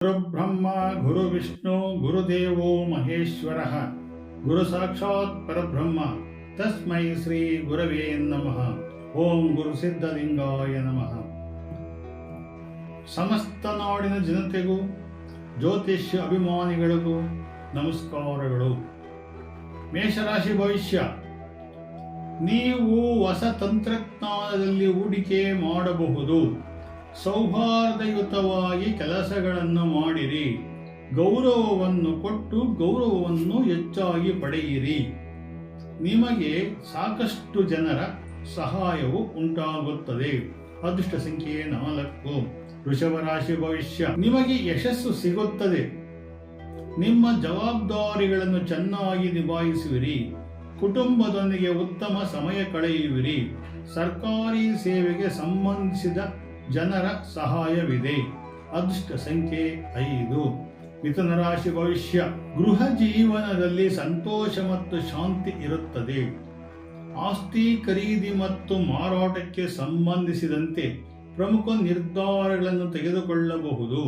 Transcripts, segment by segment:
ಗುರುಬ್ರಹ್ಮ ಗುರುವಿಷ್ಣು ಗುರುದೇವೋ ಮಹೇಶ್ವರಃ ಗುರು ಸಾಕ್ಷಾತ್ ಪರಬ್ರಹ್ಮ ತಸ್ಮೈ ಶ್ರೀ ಗುರವೇ ನಮಃ. ಓಂ ಗುರು ಸಿದ್ಧಲಿಂಗಾಯ ನಮಃ. ಸಮಸ್ತ ನಾಡಿನ ಜನತೆಗೂ ಜ್ಯೋತಿಷ್ಯ ಅಭಿಮಾನಿಗಳಿಗೂ ನಮಸ್ಕಾರಗಳು. ಮೇಷರಾಶಿ ಭವಿಷ್ಯ. ನೀವು ಹೊಸ ತಂತ್ರಜ್ಞಾನದಲ್ಲಿ ಹೂಡಿಕೆ ಮಾಡಬಹುದು. ಸೌಹಾರ್ದಯುತವಾಗಿ ಕೆಲಸಗಳನ್ನು ಮಾಡಿರಿ. ಗೌರವವನ್ನು ಕೊಟ್ಟು ಗೌರವವನ್ನು ಹೆಚ್ಚಾಗಿ ಪಡೆಯಿರಿ. ನಿಮಗೆ ಸಾಕಷ್ಟು ಜನರ ಸಹಾಯವು ಉಂಟಾಗುತ್ತದೆ. ಅದೃಷ್ಟ ಸಂಖ್ಯೆ 4. ವೃಷಭ ರಾಶಿ ಭವಿಷ್ಯ. ನಿಮಗೆ ಯಶಸ್ಸು ಸಿಗುತ್ತದೆ. ನಿಮ್ಮ ಜವಾಬ್ದಾರಿಗಳನ್ನು ಚೆನ್ನಾಗಿ ನಿಭಾಯಿಸುವಿರಿ. ಕುಟುಂಬದೊಂದಿಗೆ ಉತ್ತಮ ಸಮಯ ಕಳೆಯುವಿರಿ. ಸರ್ಕಾರಿ ಸೇವೆಗೆ ಸಂಬಂಧಿಸಿದ ಜನರ ಸಹಾಯವಿದೆ. ಅದೃಷ್ಟ ಸಂಖ್ಯೆ 5. ಮಿಥುನ ರಾಶಿ ಭವಿಷ್ಯ. ಗೃಹ ಜೀವನದಲ್ಲಿ ಸಂತೋಷ ಮತ್ತು ಶಾಂತಿ ಇರುತ್ತದೆ. ಆಸ್ತಿ ಖರೀದಿ ಮತ್ತು ಮಾರಾಟಕ್ಕೆ ಸಂಬಂಧಿಸಿದಂತೆ ಪ್ರಮುಖ ನಿರ್ಧಾರಗಳನ್ನು ತೆಗೆದುಕೊಳ್ಳಬಹುದು.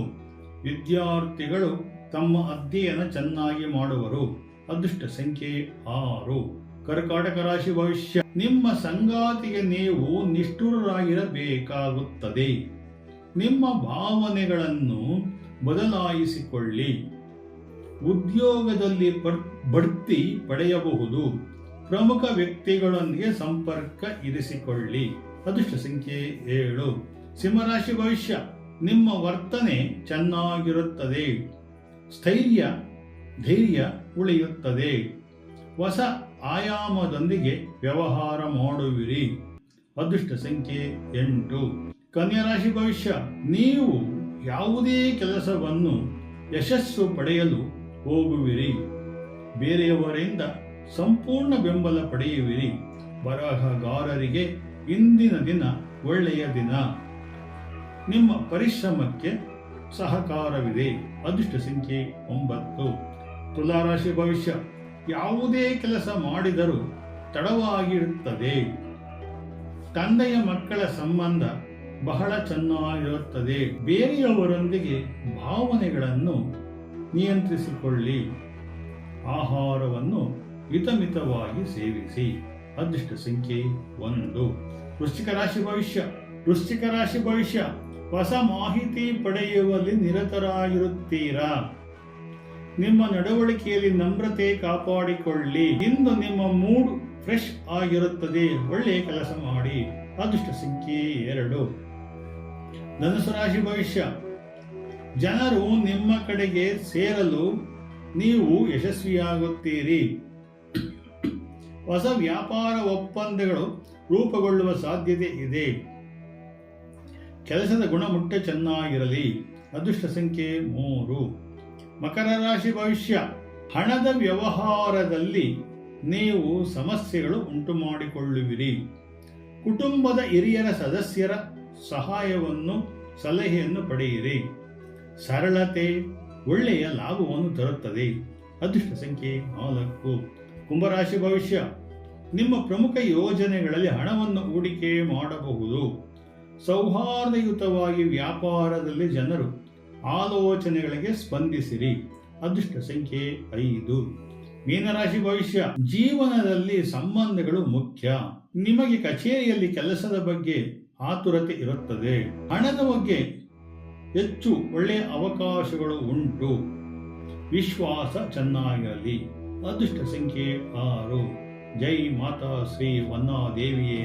ವಿದ್ಯಾರ್ಥಿಗಳು ತಮ್ಮ ಅಧ್ಯಯನ ಚೆನ್ನಾಗಿ ಮಾಡುವರು. ಅದೃಷ್ಟ ಸಂಖ್ಯೆ 6. ಕರ್ಕಾಟಕ ರಾಶಿ ಭವಿಷ್ಯ. ನಿಮ್ಮ ಸಂಗಾತಿಗೆ ನೀವು ನಿಷ್ಠುರರಾಗಿರಬೇಕಾಗುತ್ತದೆ. ನಿಮ್ಮ ಭಾವನೆಗಳನ್ನು ಬದಲಾಯಿಸಿಕೊಳ್ಳಿ. ಉದ್ಯೋಗದಲ್ಲಿ ಬಡ್ತಿ ಪಡೆಯಬಹುದು. ಪ್ರಮುಖ ವ್ಯಕ್ತಿಗಳೊಂದಿಗೆ ಸಂಪರ್ಕ ಇರಿಸಿಕೊಳ್ಳಿ. ಅದೃಷ್ಟ ಸಂಖ್ಯೆ 7. ಸಿಂಹರಾಶಿ ಭವಿಷ್ಯ. ನಿಮ್ಮ ವರ್ತನೆ ಚೆನ್ನಾಗಿರುತ್ತದೆ. ಧೈರ್ಯ ಉಳಿಯುತ್ತದೆ. ಹೊಸ ಆಯಾಮದೊಂದಿಗೆ ವ್ಯವಹಾರ ಮಾಡುವಿರಿ. ಅದೃಷ್ಟ ಸಂಖ್ಯೆ 8. ಕನ್ಯಾ ರಾಶಿ ಭವಿಷ್ಯ. ನೀವು ಯಾವುದೇ ಕೆಲಸವನ್ನು ಯಶಸ್ಸು ಪಡೆಯಲು ಹೋಗುವಿರಿ. ಬೇರೆಯವರಿಂದ ಸಂಪೂರ್ಣ ಬೆಂಬಲ ಪಡೆಯುವಿರಿ. ಬರಹಗಾರರಿಗೆ ಇಂದಿನ ದಿನ ಒಳ್ಳೆಯ ದಿನ. ನಿಮ್ಮ ಪರಿಶ್ರಮಕ್ಕೆ ಸಹಕಾರವಿದೆ. ಅದೃಷ್ಟ ಸಂಖ್ಯೆ 9. ತುಲಾರಾಶಿ ಭವಿಷ್ಯ. ಯಾವುದೇ ಕೆಲಸ ಮಾಡಿದರೂ ತಡವಾಗಿರುತ್ತದೆ. ತಂದೆಯ ಮಕ್ಕಳ ಸಂಬಂಧ ಬಹಳ ಚೆನ್ನಾಗಿರುತ್ತದೆ. ಬೇರೆಯವರೊಂದಿಗೆ ಭಾವನೆಗಳನ್ನು ನಿಯಂತ್ರಿಸಿಕೊಳ್ಳಿ. ಆಹಾರವನ್ನು ಹಿತಮಿತವಾಗಿ ಸೇವಿಸಿ. ಅದೃಷ್ಟ ಸಂಖ್ಯೆ 1. ವೃಶ್ಚಿಕ ರಾಶಿ ಭವಿಷ್ಯ. ಹೊಸ ಮಾಹಿತಿ ಪಡೆಯುವಲ್ಲಿ ನಿರತರಾಗಿರುತ್ತೀರಾ. ನಿಮ್ಮ ನಡವಳಿಕೆಯಲ್ಲಿ ನಮ್ರತೆ ಕಾಪಾಡಿಕೊಳ್ಳಿ. ಇಂದು ನಿಮ್ಮ ಮೂಡ್ ಫ್ರೆಶ್ ಆಗಿರುತ್ತದೆ. ಒಳ್ಳೆಯ ಕೆಲಸ ಮಾಡಿ. ಅದೃಷ್ಟ ಸಂಖ್ಯೆ 2. ಧನುಸು ರಾಶಿ ಭವಿಷ್ಯ. ಜನರು ನಿಮ್ಮ ಕಡೆಗೆ ಸೇರಲು ನೀವು ಯಶಸ್ವಿಯಾಗುತ್ತೀರಿ. ಹೊಸ ವ್ಯಾಪಾರ ಒಪ್ಪಂದಗಳು ರೂಪುಗೊಳ್ಳುವ ಸಾಧ್ಯತೆ ಇದೆ. ಕೆಲಸದ ಗುಣಮಟ್ಟ ಚೆನ್ನಾಗಿರಲಿ. ಅದೃಷ್ಟ ಸಂಖ್ಯೆ 3. ಮಕರ ರಾಶಿ ಭವಿಷ್ಯ. ಹಣದ ವ್ಯವಹಾರದಲ್ಲಿ ನೀವು ಸಮಸ್ಯೆಗಳು ಉಂಟು ಮಾಡಿಕೊಳ್ಳುವಿರಿ. ಕುಟುಂಬದ ಹಿರಿಯರ ಸದಸ್ಯರ ಸಲಹೆಯನ್ನು ಪಡೆಯಿರಿ. ಸರಳತೆ ಒಳ್ಳೆಯ ಲಾಭವನ್ನು ತರುತ್ತದೆ. ಅದೃಷ್ಟ ಸಂಖ್ಯೆ 4. ಕುಂಭರಾಶಿ ಭವಿಷ್ಯ. ನಿಮ್ಮ ಪ್ರಮುಖ ಯೋಜನೆಗಳಲ್ಲಿ ಹಣವನ್ನು ಹೂಡಿಕೆ ಮಾಡಬಹುದು. ಸೌಹಾರ್ದಯುತವಾಗಿ ವ್ಯಾಪಾರದಲ್ಲಿ ಜನರು ಆಲೋಚನೆಗಳಿಗೆ ಸ್ಪಂದಿಸಿರಿ. ಅದೃಷ್ಟ ಸಂಖ್ಯೆ 5. ಮೀನರಾಶಿ ಭವಿಷ್ಯ. ಜೀವನದಲ್ಲಿ ಸಂಬಂಧಗಳು ಮುಖ್ಯ. ನಿಮಗೆ ಕಚೇರಿಯಲ್ಲಿ ಕೆಲಸದ ಬಗ್ಗೆ ಆತುರತೆ ಇರುತ್ತದೆ. ಹಣದ ಬಗ್ಗೆ ಹೆಚ್ಚು ಒಳ್ಳೆಯ ಅವಕಾಶಗಳು ಉಂಟು. ವಿಶ್ವಾಸ ಚೆನ್ನಾಗಿರಲಿ. ಅದೃಷ್ಟ ಸಂಖ್ಯೆ 6. ಜೈ ಮಾತಾ ಶ್ರೀ ವನ್ನಾದೇವಿಯೇ